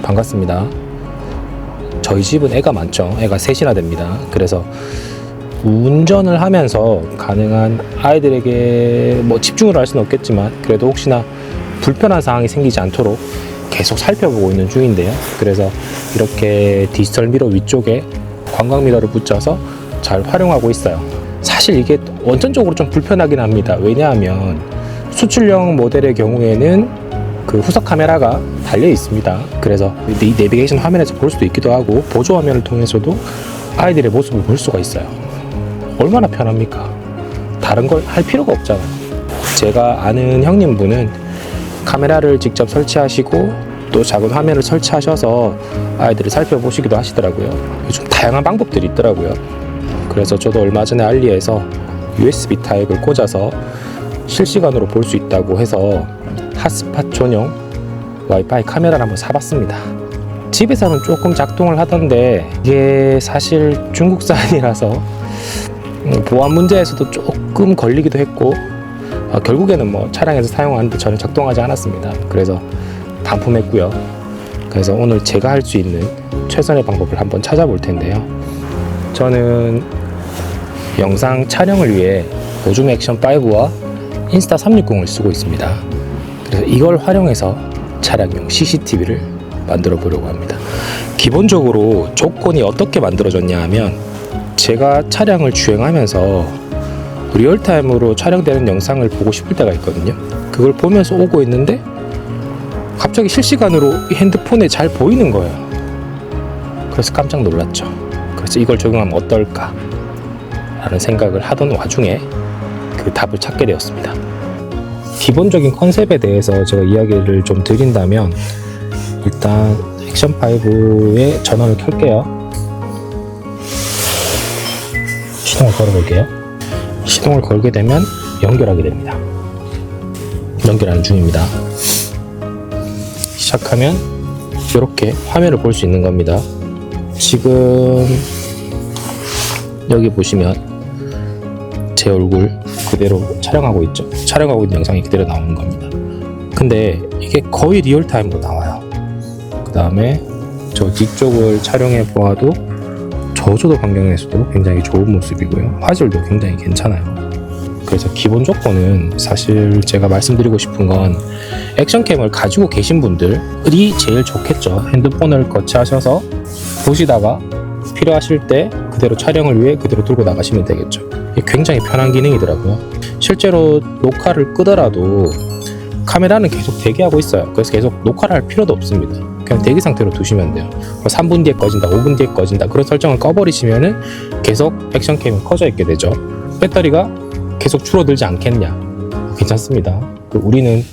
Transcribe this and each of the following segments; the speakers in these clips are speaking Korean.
반갑습니다. 저희 집은 애가 많죠. 애가 셋이나 됩니다. 그래서 운전을 하면서 가능한 아이들에게 집중을 할 수는 없겠지만 그래도 혹시나 불편한 상황이 생기지 않도록 계속 살펴보고 있는 중인데요. 그래서 이렇게 디지털 미러 위쪽에 관광 미러를 붙여서 잘 활용하고 있어요. 사실 이게 원천적으로 좀 불편하긴 합니다. 왜냐하면 수출형 모델의 경우에는 그 후석 카메라가 달려 있습니다. 그래서 이 내비게이션 화면에서 볼 수도 있기도 하고 보조 화면을 통해서도 아이들의 모습을 볼 수가 있어요. 얼마나 편합니까? 다른 걸 할 필요가 없잖아요. 제가 아는 형님분은 카메라를 직접 설치하시고 또 작은 화면을 설치하셔서 아이들을 살펴보시기도 하시더라고요. 요즘 다양한 방법들이 있더라고요. 그래서 저도 얼마 전에 알리에서 USB 타입을 꽂아서 실시간으로 볼 수 있다고 해서 핫스팟 전용 와이파이 카메라를 한번 사봤습니다. 집에서는 조금 작동을 하던데 이게 사실 중국산이라서 보안 문제에서도 조금 걸리기도 했고 결국에는 차량에서 사용하는데 전혀 작동하지 않았습니다. 그래서 반품했고요. 그래서 오늘 제가 할 수 있는 최선의 방법을 한번 찾아볼 텐데요. 저는 영상 촬영을 위해 보줌 액션 5와 인스타 360을 쓰고 있습니다. 그래서 이걸 활용해서 차량용 CCTV를 만들어 보려고 합니다. 기본적으로 조건이 어떻게 만들어졌냐 하면 제가 차량을 주행하면서 리얼타임으로 촬영되는 영상을 보고 싶을 때가 있거든요. 그걸 보면서 오고 있는데 갑자기 실시간으로 핸드폰에 잘 보이는 거예요. 그래서 깜짝 놀랐죠. 그래서 이걸 적용하면 어떨까 라는 생각을 하던 와중에 그 답을 찾게 되었습니다. 기본적인 컨셉에 대해서 제가 이야기를 좀 드린다면 일단 액션5의 전원을 켤게요. 시동을 걸어볼게요. 시동을 걸게 되면 연결하게 됩니다. 연결하는 중입니다. 시작하면 이렇게 화면을 볼 수 있는 겁니다. 지금 여기 보시면 제 얼굴 그대로 촬영하고 있죠. 촬영하고 있는 영상이 그대로 나오는 겁니다. 근데 이게 거의 리얼타임으로 나와요. 그 다음에 저 뒤쪽을 촬영해 보아도 저조도 환경에서도 굉장히 좋은 모습이고요. 화질도 굉장히 괜찮아요. 그래서 기본 사실 제가 말씀드리고 싶은 건 액션캠을 가지고 계신 분들이 제일 좋겠죠. 핸드폰을 거치하셔서 보시다가 필요하실 때 그대로 촬영을 위해 그대로 들고 나가시면 되겠죠. 이게 굉장히 편한 기능이더라고요. 실제로 녹화를 끄더라도 카메라는 계속 대기하고 있어요. 그래서 계속 녹화를 할 필요도 없습니다. 그냥 대기 상태로 두시면 돼요. 3분 뒤에 꺼진다, 5분 뒤에 꺼진다 그런 설정을 꺼버리시면은 계속 액션캠이 켜져 있게 되죠. 배터리가 계속 줄어들지 않겠냐? 괜찮습니다. 우리는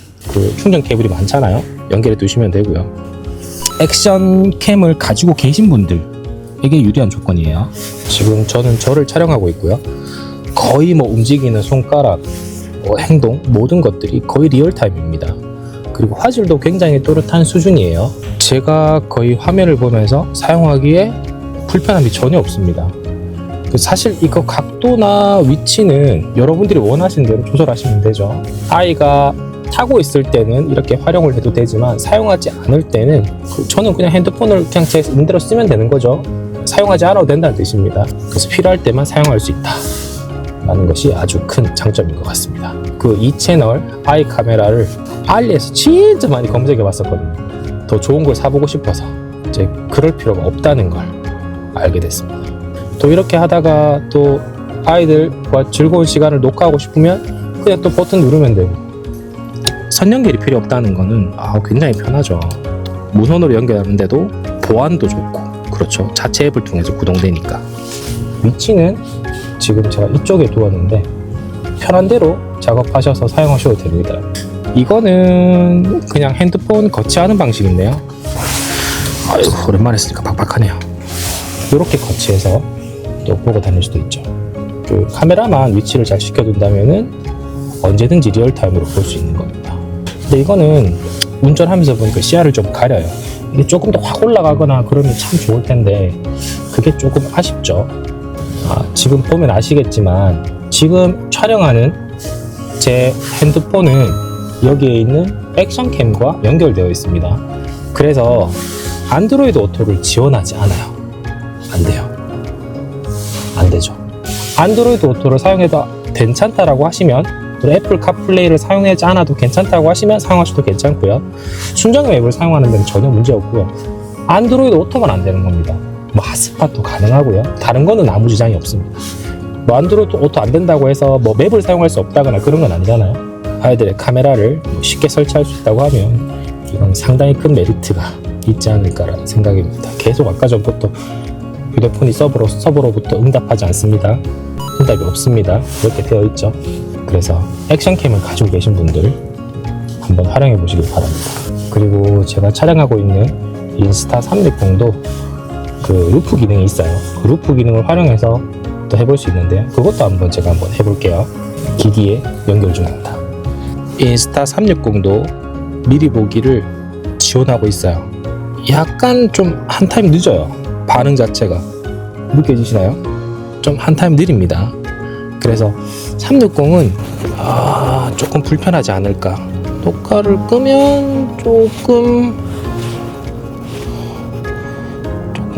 충전 케이블이 많잖아요. 연결해 두시면 되고요. 액션캠을 가지고 계신 분들에게 유리한 조건이에요. 지금 저는 저를 촬영하고 있고요. 거의 움직이는 손가락, 행동 모든 것들이 거의 리얼타임입니다. 그리고 화질도 굉장히 또렷한 수준이에요. 제가 거의 화면을 보면서 사용하기에 불편함이 전혀 없습니다. 사실 이거 각도나 위치는 여러분들이 원하시는 대로 조절하시면 되죠. 아이가 타고 있을 때는 이렇게 활용을 해도 되지만 사용하지 않을 때는 저는 그냥 핸드폰을 그냥 제 임대로 쓰면 되는 거죠. 사용하지 않아도 된다는 뜻입니다. 그래서 필요할 때만 사용할 수 있다 라는 것이 아주 큰 장점인 것 같습니다. 이 채널 아이 카메라를 알리에서 진짜 많이 검색해 봤었거든요. 더 좋은 걸 사보고 싶어서 이제 그럴 필요가 없다는 걸 알게 됐습니다. 또 이렇게 하다가 또 아이들과 즐거운 시간을 녹화하고 싶으면 그냥 또 버튼 누르면 되고 선 연결이 필요 없다는 거는 굉장히 편하죠. 무선으로 연결하는데도 보안도 좋고 그렇죠. 자체 앱을 통해서 구동되니까. 위치는 지금 제가 이쪽에 두었는데 편한 대로 작업하셔서 사용하셔도 됩니다. 이거는 그냥 핸드폰 거치하는 방식인데요. 아이고 오랜만에 쓰니까 빡빡하네요. 이렇게 거치해서 또 보고 다닐 수도 있죠. 카메라만 위치를 잘 시켜둔다면은 언제든지 리얼타임으로 볼 수 있는 겁니다. 근데 이거는 운전하면서 보니까 시야를 좀 가려요. 이게 조금 더 확 올라가거나 그러면 참 좋을 텐데 그게 조금 아쉽죠. 지금 보면 아시겠지만 지금 촬영하는 제 핸드폰은 여기에 있는 액션캠과 연결되어 있습니다. 그래서 안드로이드 오토를 지원하지 않아요. 안 돼요. 안 되죠. 안드로이드 오토를 사용해도 괜찮다라고 하시면, 그리고 애플 카플레이를 사용하지 않아도 괜찮다고 하시면 사용하셔도 괜찮고요. 순정 앱을 사용하는 데는 전혀 문제 없고요. 안드로이드 오토만 안 되는 겁니다. 뭐 핫스팟도 가능하고요. 다른 거는 아무 지장이 없습니다. 뭐 안드로이드 오토 안 된다고 해서 뭐 맵을 사용할 수 없다거나 그런 건 아니잖아요. 아이들의 카메라를 쉽게 설치할 수 있다고 하면 이건 상당히 큰 메리트가 있지 않을까라는 생각입니다. 계속 아까 전부터 휴대폰이 서버로부터 응답하지 않습니다. 응답이 없습니다. 이렇게 되어 있죠. 그래서 액션캠을 가지고 계신 분들 한번 활용해 보시길 바랍니다. 그리고 제가 촬영하고 있는 인스타 360도 그 루프 기능이 있어요. 그 루프 기능을 활용해서 또 해볼 수 있는데요. 그것도 한번 해볼게요. 기기에 연결 중입니다. 인스타 360도 미리 보기를 지원하고 있어요. 약간 좀 한 타임 늦어요. 반응 자체가 느껴지시나요? 좀 한 타임 느립니다. 그래서 360은 조금 불편하지 않을까. 녹화를 끄면 조금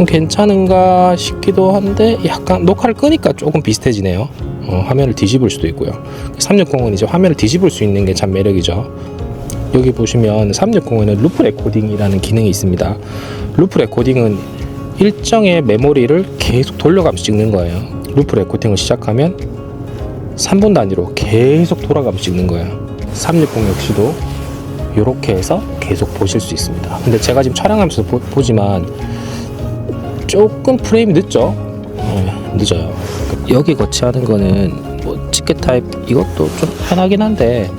괜찮은가 싶기도 한데, 약간 녹화를 끄니까 조금 비슷해지네요. 화면을 뒤집을 수도 있고요. 360은 이제 화면을 뒤집을 수 있는 게 참 매력이죠. 여기 보시면 360에는 루프 레코딩이라는 기능이 있습니다. 루프 레코딩은 일정의 메모리를 계속 돌려가면서 찍는 거예요. 루프 레코딩을 시작하면 3분 단위로 계속 돌아가면서 찍는 거예요. 360 역시도 이렇게 해서 계속 보실 수 있습니다. 근데 제가 지금 촬영하면서 보지만 조금 프레임이 늦죠? 늦어요. 여기 거치하는 거는 뭐 티켓 타입 이것도 좀 편하긴 한데,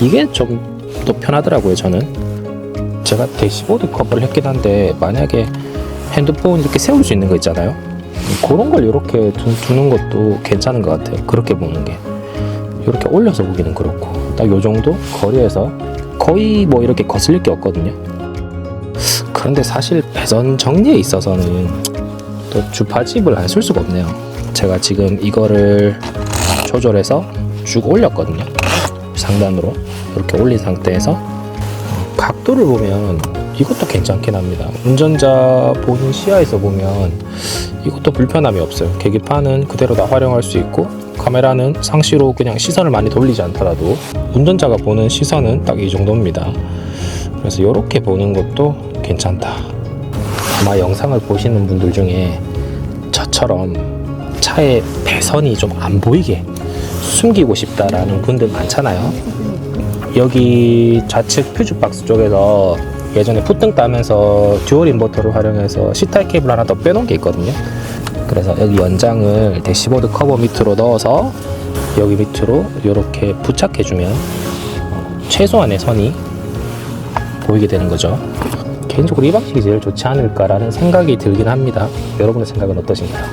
이게 좀 더 편하더라고요. 저는 제가 대시보드 커버를 했긴 한데, 만약에 핸드폰 이렇게 세울 수 있는 거 있잖아요. 그런 걸 이렇게 두는 것도 괜찮은 것 같아요. 그렇게 보는 게. 이렇게 올려서 보기는 그렇고, 딱 요 정도 거리에서 거의 뭐 이렇게 거슬릴 게 없거든요. 그런데 사실 배선 정리에 있어서는 또 주파집을 안 쓸 수가 없네요. 제가 지금 이거를 조절해서 쭉 올렸거든요. 상단으로 이렇게 올린 상태에서 각도를 보면 이것도 괜찮긴 합니다. 운전자 보는 시야에서 보면 이것도 불편함이 없어요. 계기판은 그대로 다 활용할 수 있고, 카메라는 상시로 그냥 시선을 많이 돌리지 않더라도 운전자가 보는 시선은 딱 이 정도입니다. 그래서 이렇게 보는 것도 괜찮다. 아마 영상을 보시는 분들 중에 저처럼 차의 배선이 좀 안 보이게 숨기고 싶다라는 분들 많잖아요. 여기 좌측 퓨즈박스 쪽에서 예전에 푸등 따면서 듀얼 인버터를 활용해서 C타입 케이블 하나 더 빼놓은 게 있거든요. 그래서 여기 연장을 대시보드 커버 밑으로 넣어서 여기 밑으로 이렇게 부착해주면 최소한의 선이 보이게 되는 거죠. 개인적으로 이 방식이 제일 좋지 않을까라는 생각이 들긴 합니다. 여러분의 생각은 어떠신가요?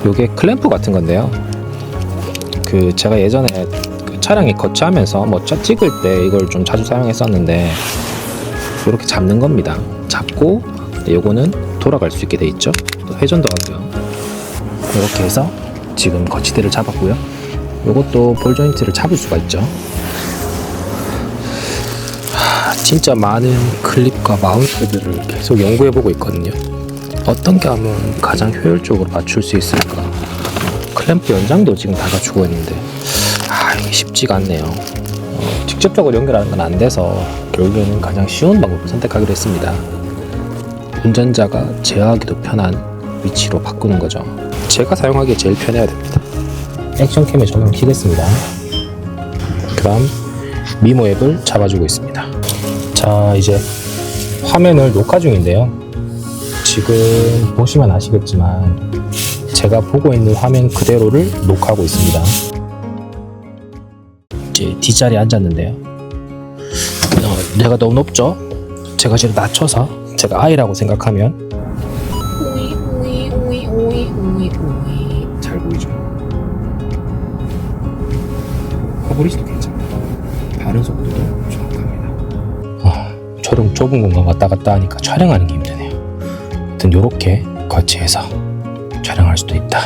이게 클램프 같은 건데요. 제가 예전에 차량에 거치하면서 뭐 찍을 때 이걸 좀 자주 사용했었는데, 이렇게 잡는 겁니다. 잡고 요거는 돌아갈 수 있게 돼 있죠. 또 회전도 하고요. 이렇게 해서 지금 거치대를 잡았고요. 요것도 볼 조인트를 잡을 수가 있죠. 진짜 많은 클립과 마운트들을 계속 연구해보고 있거든요. 어떤 게 하면 가장 효율적으로 맞출 수 있을까. 클램프 연장도 지금 다 갖추고 있는데 이게 쉽지가 않네요. 직접적으로 연결하는 건 안 돼서 결국에는 가장 쉬운 방법을 선택하기로 했습니다. 운전자가 제어하기도 편한 위치로 바꾸는 거죠. 제가 사용하기에 제일 편해야 됩니다. 액션캠에 조명 켜겠습니다. 그다음 미모 앱을 잡아주고 있습니다. 자, 이제 화면을 녹화 중인데요. 지금 보시면 아시겠지만 제가 보고 있는 화면 그대로를 녹화하고 있습니다. 이제 뒷자리에 앉았는데요. 내가 너무 높죠? 제가 지금 낮춰서 제가 I라고 생각하면 잘 보이죠? 커버리지도 괜찮고 발음 속도도 정확합니다. 좁은 공간 왔다 갔다 하니까 촬영하는 게 힘드네요. 하여튼 요렇게 거치해서 촬영할 수도 있다.